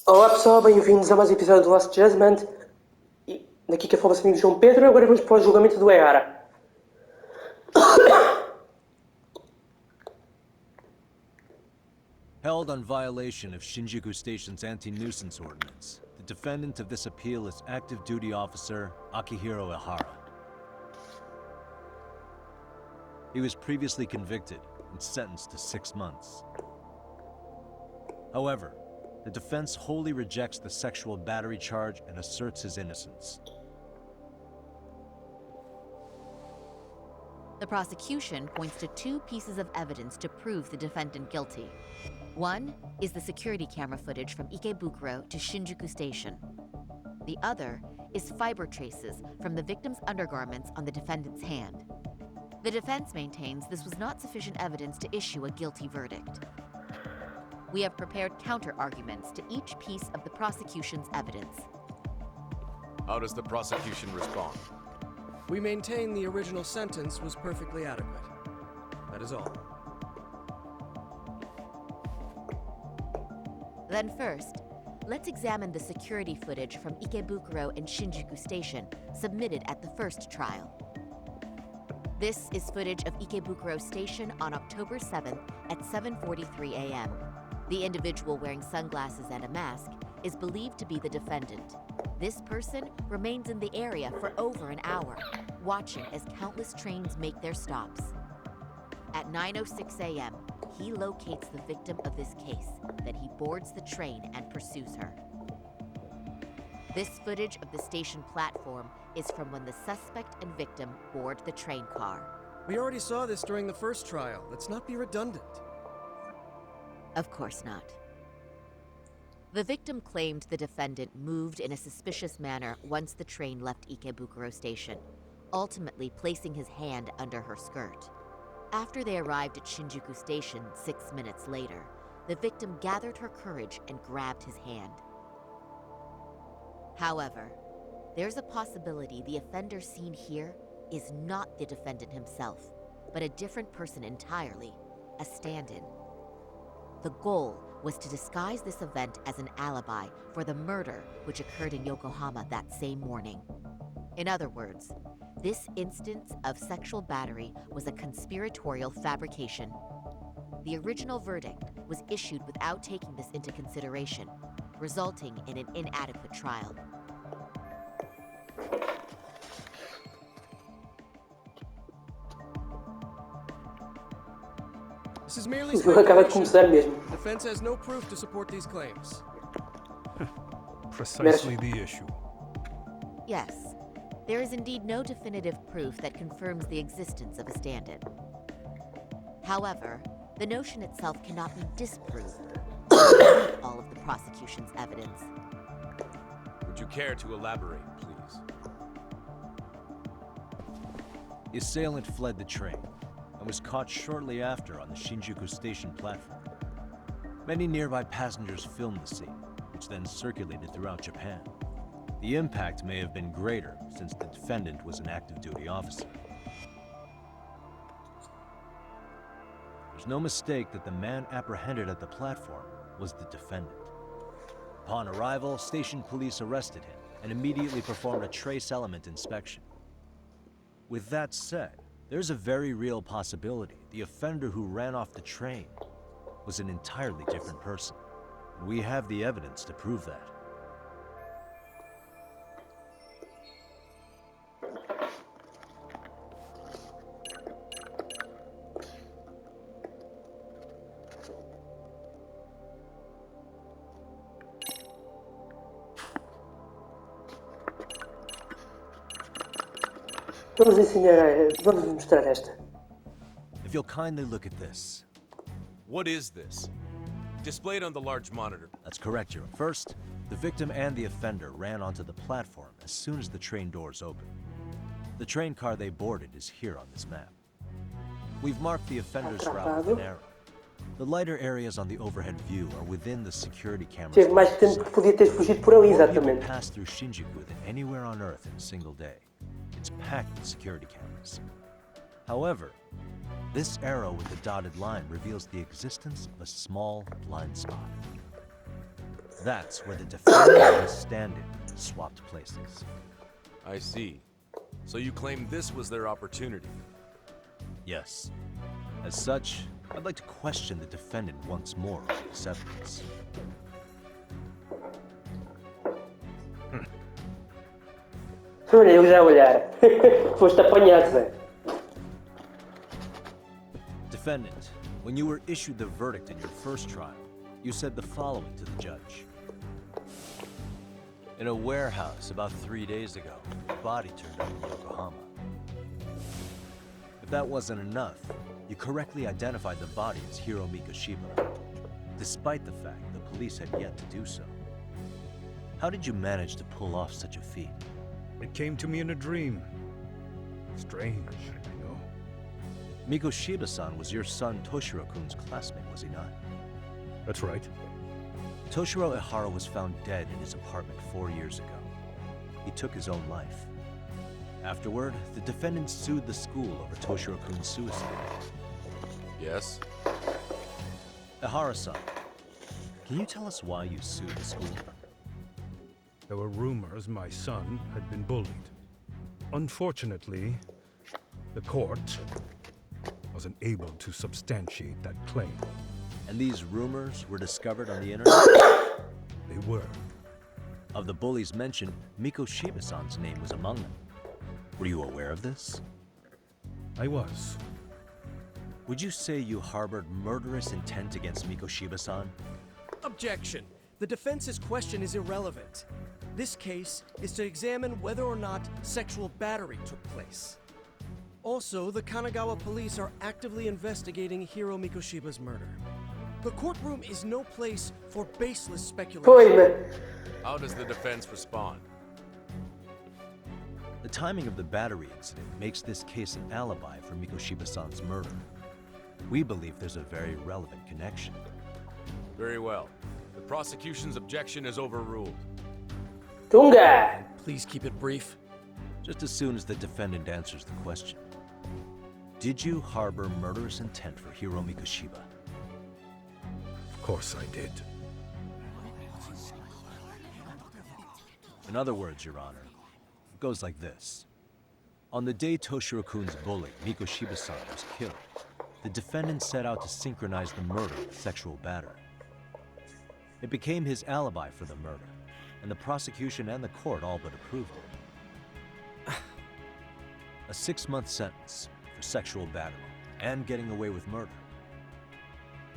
Olá pessoal, bem-vindos a mais um episódio do Last Judgment. E daqui que fala o João Pedro, agora vamos para o julgamento do Hora. Held on violation of Shinjuku Station's anti-nuisance ordinance, the defendant of this appeal is active duty officer Akihiro Ihara. He was previously convicted and sentenced to 6 months. However, the defense wholly rejects the sexual battery charge and asserts his innocence. The prosecution points to two pieces of evidence to prove the defendant guilty. One is the security camera footage from Ikebukuro to Shinjuku Station. The other is fiber traces from the victim's undergarments on the defendant's hand. The defense maintains this was not sufficient evidence to issue a guilty verdict. We have prepared counter-arguments to each piece of the prosecution's evidence. How does the prosecution respond? We maintain the original sentence was perfectly adequate. That is all. Then first, let's examine the security footage from Ikebukuro and Shinjuku Station submitted at the first trial. This is footage of Ikebukuro Station on October 7th at 7:43 a.m. The individual wearing sunglasses and a mask is believed to be the defendant. This person remains in the area for over an hour, watching as countless trains make their stops. At 9:06 a.m., he locates the victim of this case, then he boards the train and pursues her. This footage of the station platform is from when the suspect and victim board the train car. We already saw this during the first trial. Let's not be redundant. Of course not. The victim claimed the defendant moved in a suspicious manner once the train left Ikebukuro Station, ultimately placing his hand under her skirt. After they arrived at Shinjuku Station 6 minutes later, the victim gathered her courage and grabbed his hand. However, there's a possibility the offender seen here is not the defendant himself, but a different person entirely, a stand-in. The goal was to disguise this event as an alibi for the murder which occurred in Yokohama that same morning. In other words, this instance of sexual battery was a conspiratorial fabrication. The original verdict was issued without taking this into consideration, resulting in an inadequate trial. This is merely O jogo acaba de speculation. começar mesmo. The defense has no proof to support these claims. Precisely the issue. Yes, there is indeed no definitive proof that confirms the existence of a stand-in. However, the notion itself cannot be disproved despite all of the prosecution's evidence. Would you care to elaborate, please? The assailant fled the train and was caught shortly after on the Shinjuku Station platform. Many nearby passengers filmed the scene, which then circulated throughout Japan. The impact may have been greater since the defendant was an active duty officer. There's no mistake that the man apprehended at the platform was the defendant. Upon arrival, station police arrested him and immediately performed a trace element inspection. With that said, there's a very real possibility the offender who ran off the train was an entirely different person. And we have the evidence to prove that. Vamos mostrar esta. If you'll kindly look at this. What is this? Displayed on the large monitor. That's correct, Your Honor. First, the victim and the offender ran onto the platform as soon as the train doors opened. The train car they boarded is here on this map. We've marked the offender's route with an arrow. The lighter areas on the overhead view are within the security cameras. Teve mais tempo que podia ter fugido por ali, More people exatamente. pass through Shinjuku than anywhere on Earth in a single day. It's packed with security cameras. However, this arrow with the dotted line reveals the existence of a small blind spot. That's where the defendant and the stand-in swapped places. I see. So you claim this was their opportunity? Yes. As such, I'd like to question the defendant once more on this evidence. Olha, eu já a olhar. Foste apanhado, Zé. Defendant, when you were issued the verdict in your first trial, you said the following to the judge. In a warehouse about 3 days ago, a body turned up in Yokohama. If that wasn't enough, you correctly identified the body as Hiro Mikoshiba, despite the fact the police had yet to do so. How did you manage to pull off such a feat? It came to me in a dream. Strange, I know. Mikoshiba-san was your son Toshiro-kun's classmate, was he not? That's right. Toshiro Ihara was found dead in his apartment 4 years ago. He took his own life. Afterward, the defendant sued the school over Toshiro-kun's suicide. Yes? Ihara-san, can you tell us why you sued the school? There were rumors my son had been bullied. Unfortunately, the court wasn't able to substantiate that claim. And these rumors were discovered on the internet? They were. Of the bullies mentioned, Mikoshiba-san's name was among them. Were you aware of this? I was. Would you say you harbored murderous intent against Mikoshiba-san? Objection. The defense's question is irrelevant. This case is to examine whether or not sexual battery took place. Also, the Kanagawa police are actively investigating Hiro Mikoshiba's murder. The courtroom is no place for baseless speculation. Foi-me. How does the defense respond? The timing of the battery incident makes this case an alibi for Mikoshiba-san's murder. We believe there's a very relevant connection. Very well. The prosecution's objection is overruled. Tunga. Please keep it brief. Just as soon as the defendant answers the question. Did you harbor murderous intent for Hiro Mikoshiba? Of course I did. In other words, Your Honor, it goes like this. On the day Toshiro-kun's bully, Mikoshiba-san, was killed, the defendant set out to synchronize the murder with sexual battery. It became his alibi for the murder, and the prosecution and the court all but approved it. A 6-month sentence for sexual battery and getting away with murder.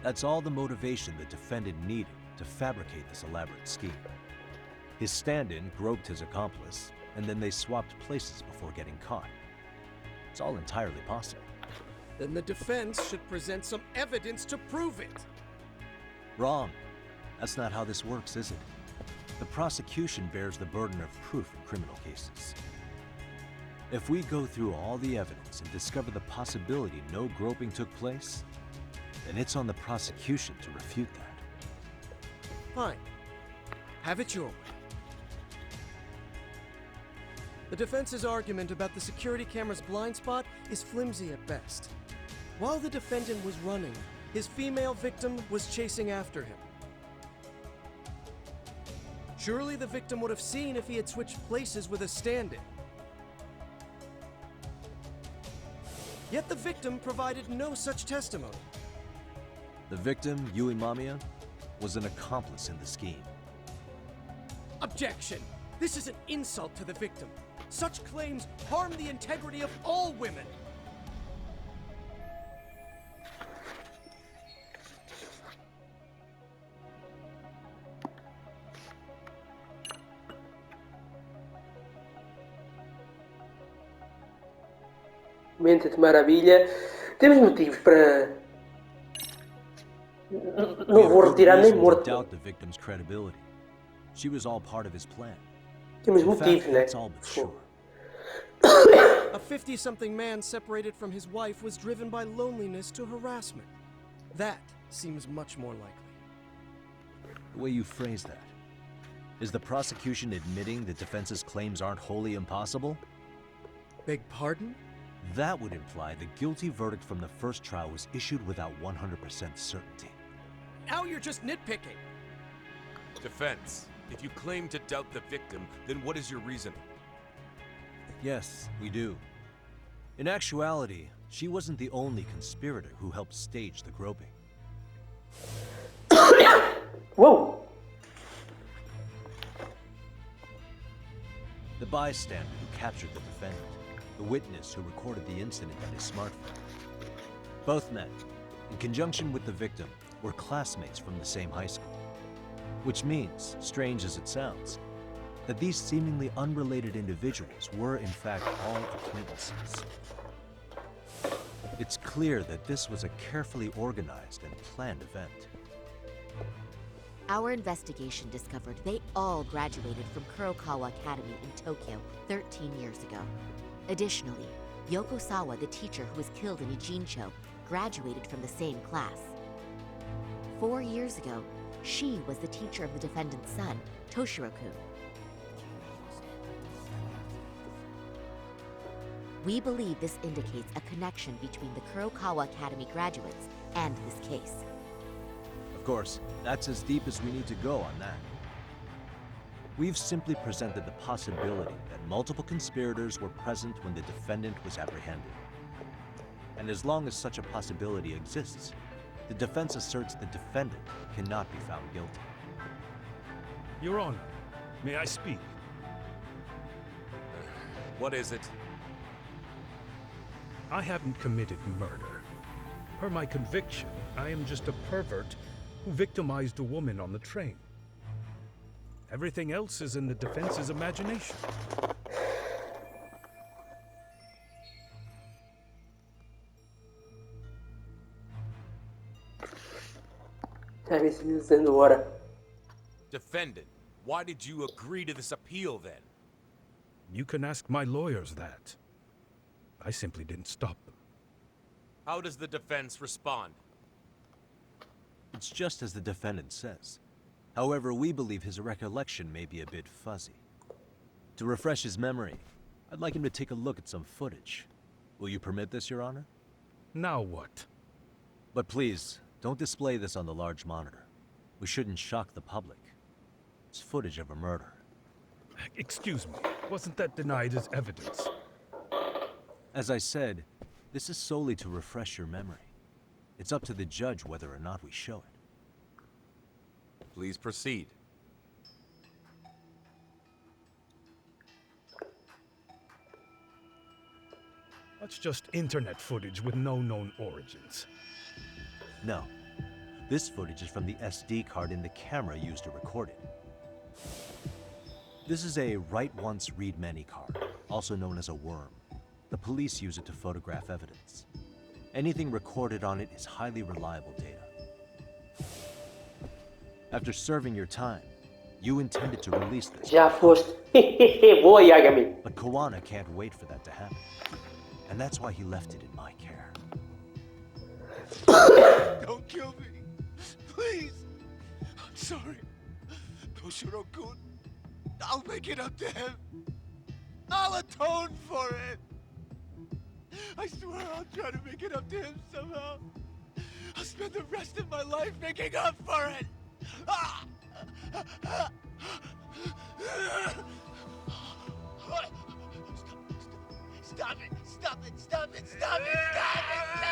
That's all the motivation the defendant needed to fabricate this elaborate scheme. His stand-in groped his accomplice, and then they swapped places before getting caught. It's all entirely possible. Then the defense should present some evidence to prove it. Wrong. That's not how this works, is it? The prosecution bears the burden of proof in criminal cases. If we go through all the evidence and discover the possibility no groping took place, then it's on the prosecution to refute that. Fine. Have it your way. The defense's argument about the security camera's blind spot is flimsy at best. While the defendant was running, his female victim was chasing after him. Surely the victim would have seen if he had switched places with a stand-in. Yet the victim provided no such testimony. The victim, Yui Mamiya, was an accomplice in the scheme. Objection! This is an insult to the victim. Such claims harm the integrity of all women. Mente de maravilha. Temos motivos para. Não vou retirar nem morto. Doubt the victim's credibility. She was all part of his plan. Temos In motivos, fact, né? that's all but sure. A 50-something man separated from his wife was driven by loneliness to harassment. That seems much more likely. The way you phrase that. Is the prosecution admitting the defense's claims aren't wholly impossible? Beg pardon? That would imply the guilty verdict from the first trial was issued without 100% certainty. Now you're just nitpicking. Defense, if you claim to doubt the victim, then what is your reasoning? Yes, we do. In actuality, she wasn't the only conspirator who helped stage the groping. Whoa! The bystander who captured the defendant, the witness who recorded the incident on his smartphone. Both men, in conjunction with the victim, were classmates from the same high school. Which means, strange as it sounds, that these seemingly unrelated individuals were in fact all acquaintances. It's clear that this was a carefully organized and planned event. Our investigation discovered they all graduated from Kurokawa Academy in Tokyo 13 years ago. Additionally, Yoko Sawa, the teacher who was killed in Ijincho, graduated from the same class. 4 years ago, she was the teacher of the defendant's son, Toshiro-kun. We believe this indicates a connection between the Kurokawa Academy graduates and this case. Of course, that's as deep as we need to go on that. We've simply presented the possibility that multiple conspirators were present when the defendant was apprehended. And as long as such a possibility exists, the defense asserts the defendant cannot be found guilty. Your Honor, may I speak? What is it? I haven't committed murder. Per my conviction, I am just a pervert who victimized a woman on the train. Everything else is in the defense's imagination. Já me dizendo Hora. Defendant, why did you agree to this appeal then? You can ask my lawyers that. I simply didn't stop them. How does the defense respond? It's just as the defendant says. However, we believe his recollection may be a bit fuzzy. To refresh his memory, I'd like him to take a look at some footage. Will you permit this, Your Honor? Now what? But please, don't display this on the large monitor. We shouldn't shock the public. It's footage of a murder. Excuse me, wasn't that denied as evidence? As I said, this is solely to refresh your memory. It's up to the judge whether or not we show it. Please proceed. That's just internet footage with no known origins. No. This footage is from the SD card in the camera used to record it. This is a write once, read many card, also known as a worm. The police use it to photograph evidence. Anything recorded on it is highly reliable data. After serving your time, you intended to release this. Já foste. Boa, Yagami. But Kawana can't wait for that to happen. And that's why he left it in my care. Don't kill me. Please. I'm sorry. Toshiro-kun. I'll make it up to him. I'll atone for it. I swear I'll try to make it up to him somehow. I'll spend the rest of my life making up for it. Stop it! Stop it! Stop it! Stop it! Stop it!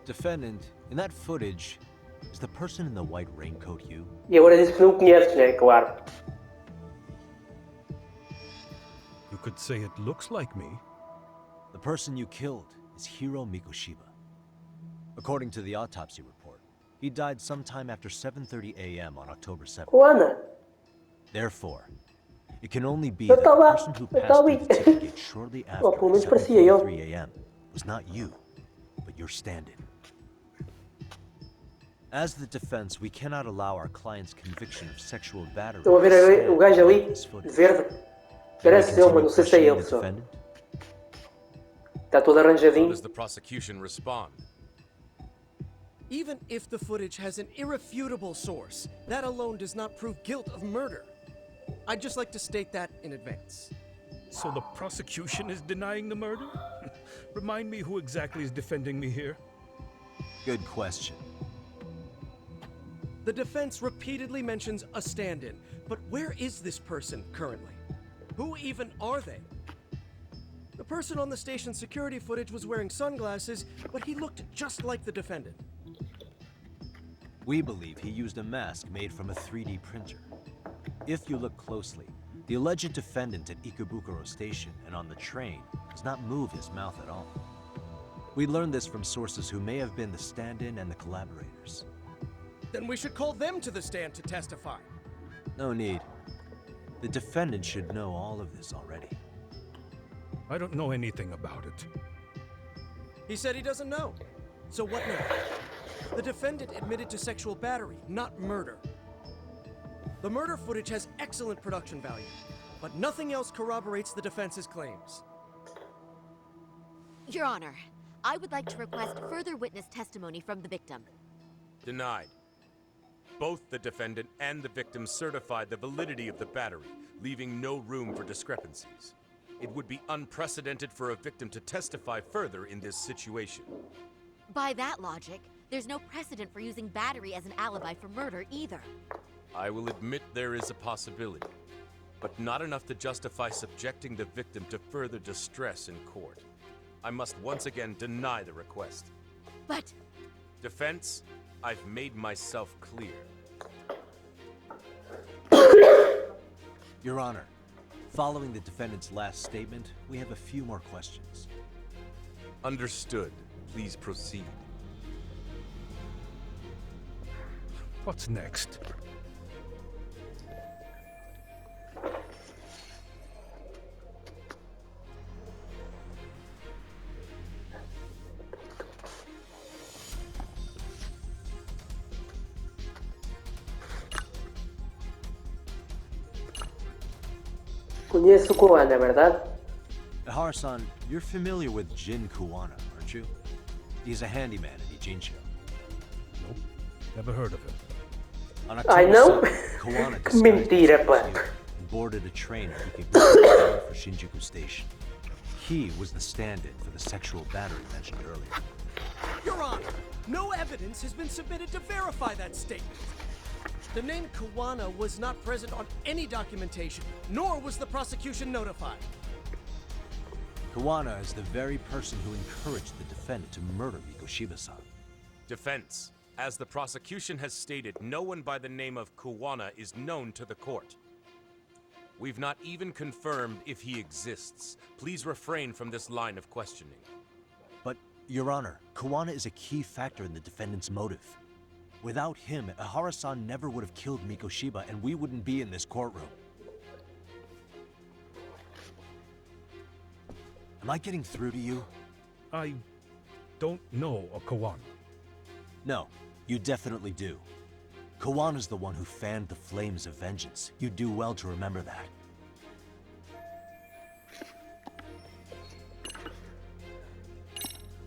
Defendant, in that footage, is the person in the white raincoat you? E agora diz que não conheces, né? Claro. You could say it looks like me. The person you killed is Hiro Mikoshiba. According to the autopsy report, he died sometime after 7:30 a.m. on October 7th. Juana. Therefore, it can only be Eu that the tava- person who eu passed tava- through the ticket gate shortly after pelo menos parecia eu. 7:43 a.m. was not you, but your stand-in. As the defense, we cannot allow our client's conviction of sexual battery. Estão a ver to o stand gajo ali, in this footage. de verde? Can we Parece ele, continue mas não sei se é questioning ele the só. defendant? Está todo How arranjadinho. does the prosecution respond? Even if the footage has an irrefutable source, that alone does not prove guilt of murder. I'd just like to state that in advance. So the prosecution is denying the murder? Remind me who exactly is defending me here? Good question. The defense repeatedly mentions a stand-in, but where is this person currently? Who even are they? The person on the station security footage was wearing sunglasses, but he looked just like the defendant. We believe he used a mask made from a 3D printer. If you look closely, the alleged defendant at Ikebukuro Station and on the train does not move his mouth at all. We learned this from sources who may have been the stand-in and the collaborators. Then we should call them to the stand to testify. No need. The defendant should know all of this already. I don't know anything about it. He said he doesn't know. So what now? The defendant admitted to sexual battery, not murder. The murder footage has excellent production value, but nothing else corroborates the defense's claims. Your Honor, I would like to request further witness testimony from the victim. Denied. Both the defendant and the victim certified the validity of the battery, leaving no room for discrepancies. It would be unprecedented for a victim to testify further in this situation. By that logic, there's no precedent for using battery as an alibi for murder either. I will admit there is a possibility, but not enough to justify subjecting the victim to further distress in court. I must once again deny the request. But... Defense, I've made myself clear. Your Honor, following the defendant's last statement, we have a few more questions. Understood. Please proceed. What's next? Conheço Koana, ¿verdad? Hara-san, you're familiar with Jin Kuwana, aren't you? He's a handyman in Ijincho. Nope. Never heard of him. On I know. 7th, Kuwana disguised Mentira, himself pá. and boarded a train at Ikebukuro for Shinjuku Station. He was the stand-in for the sexual battery mentioned earlier. Your Honor, no evidence has been submitted to verify that statement. The name Kuwana was not present on any documentation, nor was the prosecution notified. Kuwana is the very person who encouraged the defendant to murder Mikoshiba-san. Defense, as the prosecution has stated, no one by the name of Kuwana is known to the court. We've not even confirmed if he exists. Please refrain from this line of questioning. But, Your Honor, Kuwana is a key factor in the defendant's motive. Without him, Hara-san never would have killed Mikoshiba, and we wouldn't be in this courtroom. Am I getting through to you? I don't know a Kawan. No, you definitely do. Kawana's the one who fanned the flames of vengeance. You do well to remember that.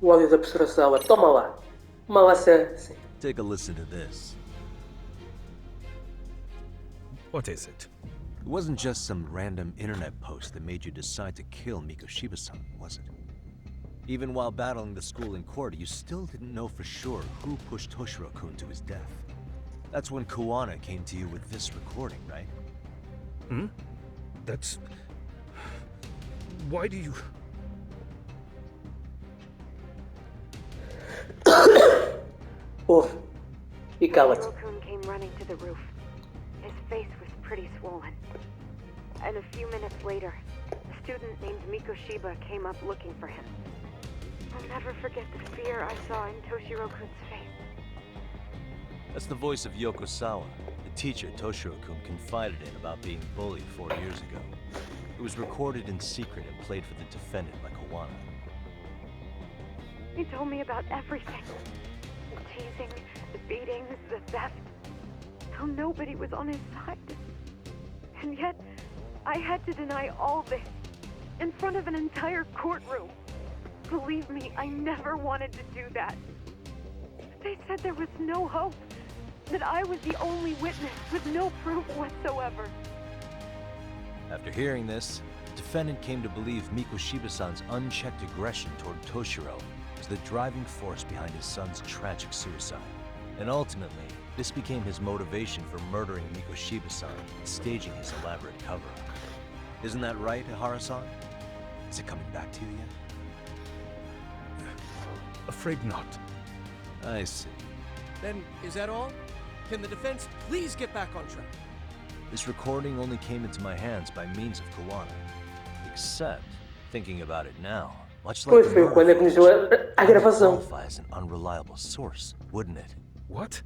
O óleo da professora. Toma lá. Toma lá, sim. Take a listen to this. What is it? It wasn't just some random internet post that made you decide to kill Mikoshiba-san, was it? Even while battling the school in court, you still didn't know for sure who pushed Toshiro-kun to his death. That's when Kuwana came to you with this recording, right? Hmm? That's... Why do you... Ouve. E cala-te. Toshiro-kun came running to the roof. His face was pretty swollen. And a few minutes later, a student named Mikoshiba came up looking for him. I'll never forget the fear I saw in Toshiro-kun's face. That's the voice of Yokosawa, the teacher Toshiro-kun confided in about being bullied 4 years ago. It was recorded in secret and played for the defendant by Kuwana. He told me about everything. The teasing, the beatings, the theft. How nobody was on his side. And yet, I had to deny all this in front of an entire courtroom. Believe me, I never wanted to do that. They said there was no hope, that I was the only witness with no proof whatsoever. After hearing this, the defendant came to believe Mikoshiba-san's unchecked aggression toward Toshiro was the driving force behind his son's tragic suicide. And ultimately, this became his motivation for murdering Mikoshiba-san and staging his elaborate cover-up. Isn't that right, Ihara-san? Is it coming back to you yet? Afraid not. I see. Then, is that all? Can the defense please get back on track? This recording only came into my hands by means of Kawana. Except, thinking about it now, much like Pois the foi murder quando ele footage, começou a it would gravação. qualify as an unreliable source, wouldn't it? What?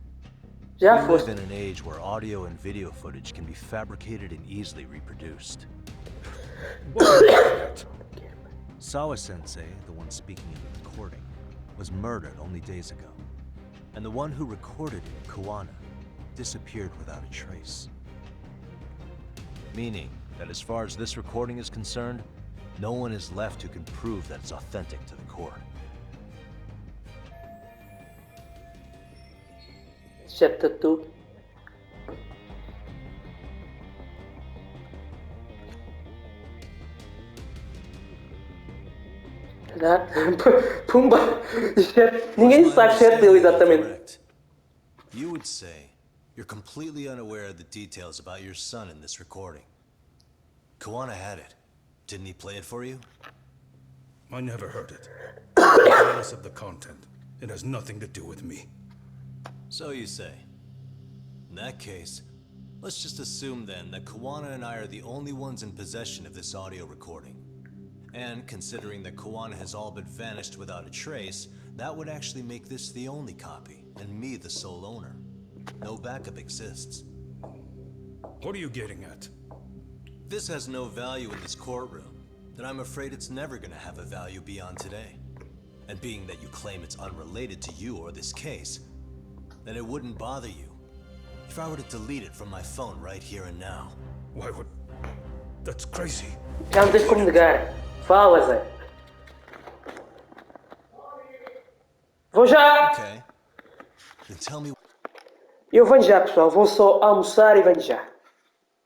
Já We live foste. in an age where audio and video footage can be fabricated and easily reproduced. What are you getting at? Sawa-sensei, the one speaking in the recording, was murdered only days ago. And the one who recorded it, Kawana, disappeared without a trace. Meaning that as far as this recording is concerned, no one is left who can prove that it's authentic to the court. Chapter 2. Tá? Pumba! Ninguém sabe se é teu exatamente. Correct. You would say you're completely unaware of the details about your son in this recording. Kawana had it. Didn't he play it for you? I never heard it. Regardless of the content, it has nothing to do with me. So you say. In that case, let's just assume then that Kawana and I are the only ones in possession of this audio recording. And considering that Kawana has all but vanished without a trace, that would actually make this the only copy, and me the sole owner. No backup exists. What are you getting at? This has no value in this courtroom, then I'm afraid it's never gonna have a value beyond today. And being that you claim it's unrelated to you or this case, then it wouldn't bother you if I were to delete it from my phone right here and now. Why would... That's crazy. Já não tens como negar. Fala, Zé. Vou já! Okay. Then tell me. Eu venho já, pessoal. Vou só almoçar e venho já.